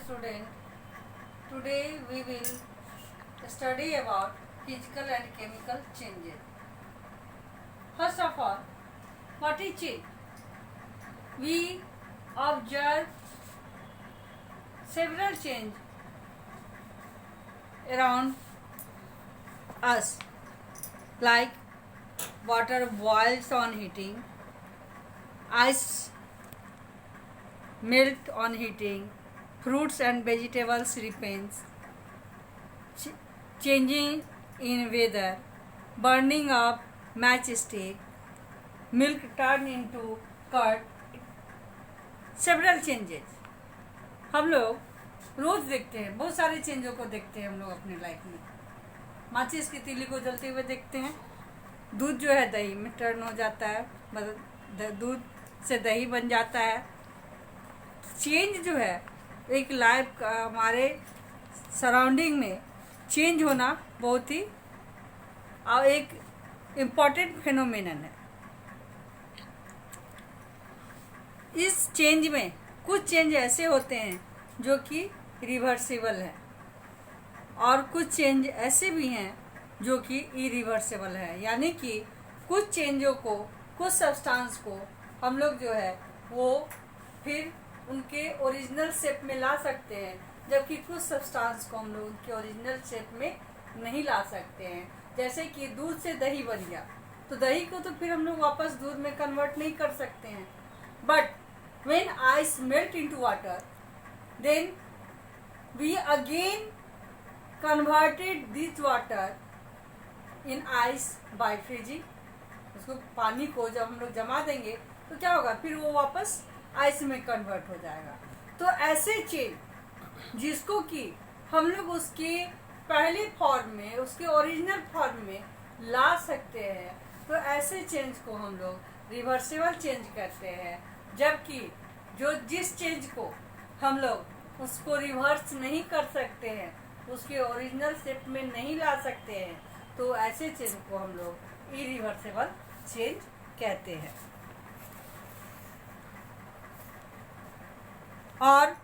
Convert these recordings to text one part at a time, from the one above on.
student. Today we will study about physical and chemical changes. First of all, what is change? We observe several change around us, like water boils on heating, ice melt on heating, fruits and vegetables ripen, changing in weather, burning of matchstick, milk turn into curd, several changes. हम लोग रोज देखते हैं, बहुत सारे चेंजों को देखते हैं हम लोग अपने लाइफ में. माचिस की तीली को जलते हुए देखते हैं. दूध जो है दही में टर्न हो जाता है, मतलब दूध से दही बन जाता है. चेंज जो है एक लाइफ का, हमारे सराउंडिंग में चेंज होना बहुत ही एक इम्पॉर्टेंट फिनोमेनन है. इस चेंज में कुछ चेंज ऐसे होते हैं जो कि रिवर्सिबल है, और कुछ चेंज ऐसे भी हैं जो कि इरिवर्सिबल है. यानी कि कुछ चेंजों को, कुछ सब्सटेंस को हम लोग जो है वो फिर उनके ओरिजिनल शेप में ला सकते हैं, जबकि कुछ सब्सटेंस को हम लोग उनके ओरिजिनल शेप में नहीं ला सकते हैं. जैसे कि दूध से दही बन गया, तो दही को तो फिर हम लोग वापस दूध में कन्वर्ट नहीं कर सकते हैं. But when ice melt into water, then we again converted this water in ice by freezing. उसको, पानी को जब हम लोग जमा देंगे तो क्या होगा, फिर वो वापस आइस में कन्वर्ट हो जाएगा. तो ऐसे चेंज जिसको कि हम लोग उसके पहले फॉर्म में, उसके ओरिजिनल फॉर्म में ला सकते हैं, तो ऐसे चेंज को हम लोग रिवर्सिबल चेंज करते हैं. जबकि जो जिस चेंज को हम लोग उसको रिवर्स नहीं कर सकते हैं, उसके ओरिजिनल शेप में नहीं ला सकते हैं, तो ऐसे चेंज को हम लोग इरिवर्सिबल चेंज कहते हैं. और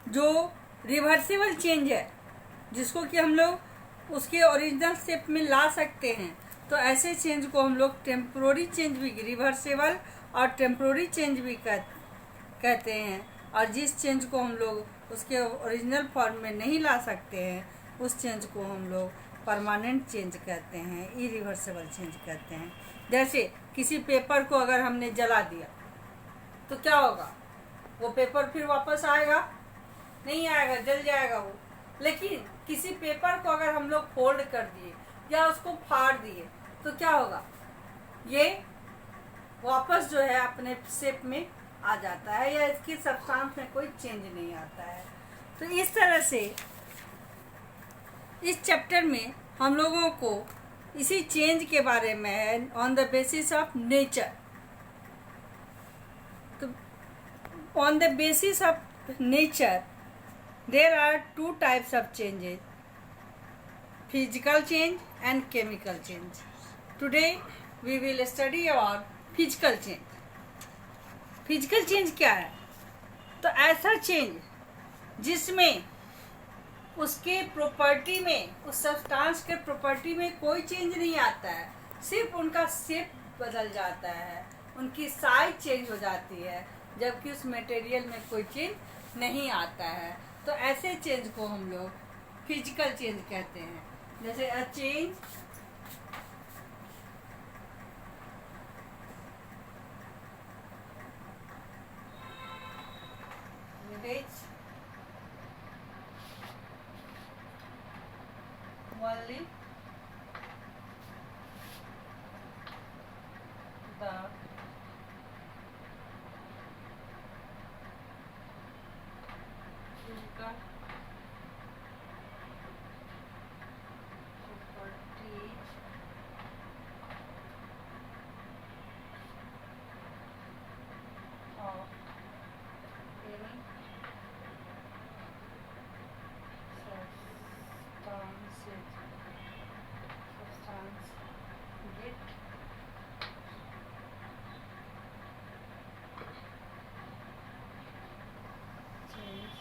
जो रिवर्सिबल चेंज है जिसको कि हम लोग उसके ओरिजिनल शेप में ला सकते हैं, तो ऐसे चेंज को हम लोग टेम्पोररी चेंज भी, रिवर्सिबल और टेम्पोररी चेंज भी कहते हैं. और जिस चेंज को हम लोग उसके ओरिजिनल फॉर्म में नहीं ला सकते हैं, उस चेंज को हम लोग परमानेंट चेंज कहते हैं, इरिवर्सिबल चेंज कहते हैं. जैसे किसी पेपर को अगर हमने जला दिया तो क्या होगा, वो पेपर फिर वापस आएगा? नहीं आएगा, जल जाएगा वो. लेकिन किसी पेपर को अगर हम लोग फोल्ड कर दिए या उसको फाड़ दिए तो क्या होगा, ये वापस जो है अपने शेप में आ जाता है, या इसकी सब्सटेंस में कोई चेंज नहीं आता है. तो इस तरह से इस चैप्टर में हम लोगों को इसी चेंज के बारे में on the basis of nature, तो on the basis of nature there are two types of changes: physical change and chemical change. Today we will study about physical change. Physical change क्या है? तो ऐसा change जिसमें उसके property में, उस substance के प्रॉपर्टी में कोई चेंज नहीं आता है, सिर्फ उनका शेप बदल जाता है, उनकी साइज चेंज हो जाती है, जबकि उस मटेरियल में कोई चेंज नहीं आता है. तो ऐसे चेंज को हम लोग फिजिकल चेंज कहते हैं. जैसे a change only the physical properties of any substance get change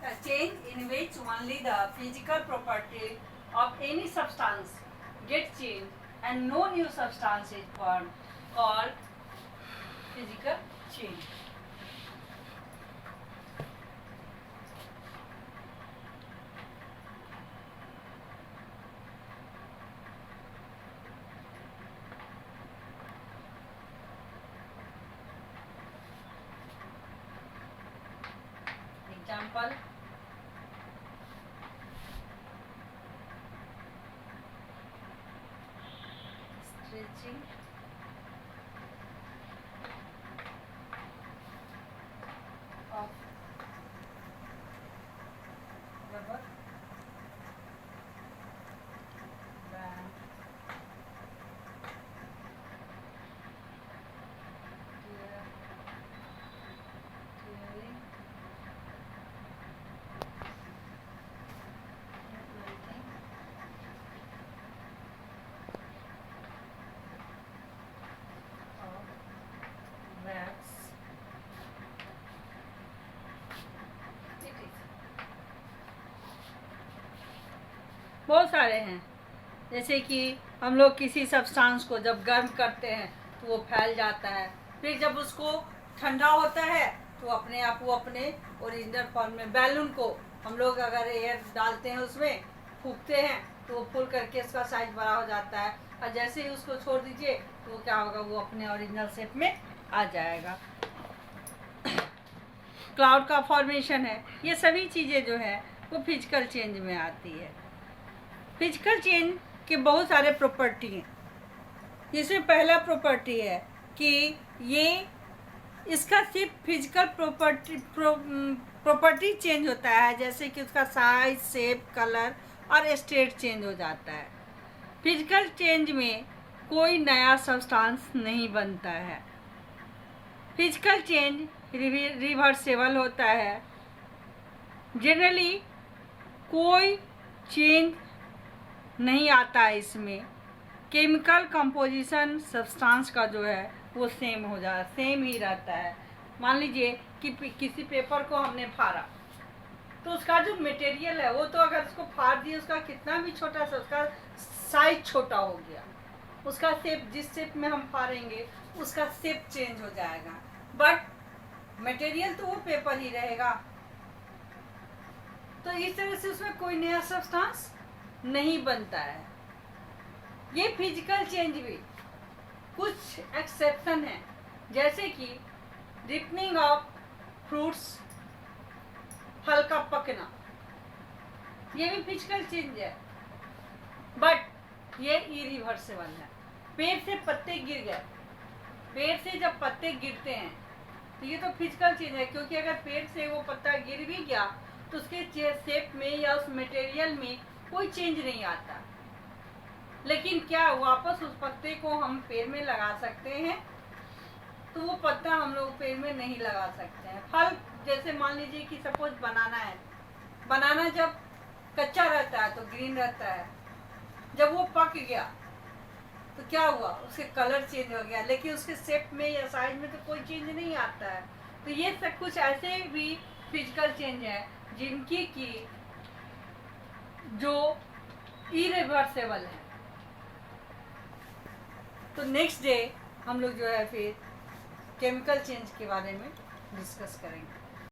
a change in which only the physical property of any substance gets changed and no new substance is formed, called physical change. Example, stretching of rubber band tearing wax. बहुत सारे हैं, जैसे कि हम लोग किसी substance को जब गर्म करते हैं तो वो फैल जाता है, फिर जब उसको ठंडा होता है तो अपने आप वो अपने ओरिजिनल फॉर्म में, बैलून को हम लोग अगर एयर डालते हैं उसमें फूंकते हैं तो वो फूल करके उसका साइज बड़ा हो जाता है, और जैसे ही उसको छोड़ दीजिए तो क्या होगा, वो अपने ओरिजिनल शेप में आ जाएगा। क्लाउड का फॉर्मेशन है, ये सभी चीज़ें जो है वो फिजिकल चेंज में आती है। फिजिकल चेंज के बहुत सारे प्रॉपर्टी हैं। इसमें पहला प्रॉपर्टी है कि ये इसका सिर्फ फिजिकल प्रॉपर्टी चेंज होता है, जैसे कि उसका साइज, शेप, कलर और स्टेट चेंज हो जाता है। फिजिकल चेंज में कोई नया सब्सटेंस नहीं बनता है। फिजिकल चेंज रिवर्सेबल होता है। जनरली कोई चेंज नहीं आता है इसमें। केमिकल कंपोजिशन सब्सटेंस का जो है वो सेम ही रहता है। मान लीजिए कि किसी पेपर को हमने फाड़ा तो उसका जो मटेरियल है वो तो अगर उसको फाड़ दिए, उसका कितना भी छोटा सा उसका साइज छोटा हो गया, उसका शेप, जिस शेप में हम फाड़ेंगे उसका शेप चेंज हो जाएगा, बट मटेरियल तो वो पेपर ही रहेगा। तो इस तरह से उसमें कोई नया सब्सटेंस नहीं बनता है। ये फिजिकल चेंज भी कुछ एक्सेप्शन है, जैसे कि रिपनिंग ऑफ फ्रूट्स, फल का पकना, ये भी फिजिकल चेंज है, बट ये इरिवर्सेबल है। पेड़ से पत्ते गिर गए, पेड़ से जब पत्ते गिरते हैं तो ये तो फिजिकल चेंज है, क्योंकि अगर पेड़ से वो पत्ता गिर भी गया तो उसके शेप में या उस मटेरियल में कोई चेंज नहीं आता। लेकिन क्या वापस उस पत्ते को हम पेड़ में लगा सकते हैं? तो वो पत्ता हम लोग पेड़ में नहीं लगा सकते हैं। फल, जैसे मान लीजिए कि सपोज बनाना है, बनाना जब कच्चा रहता है तो ग्रीन रहता है, जब वो पक गया तो क्या हुआ, उसके कलर चेंज हो गया, लेकिन उसके शेप में या साइज में तो कोई चेंज नहीं आता है। तो ये सब कुछ ऐसे भी फिजिकल चेंज है जिनकी की जो इरिवर्सेबल है। तो नेक्स्ट डे हम लोग जो है फिर केमिकल चेंज के बारे में डिस्कस करेंगे।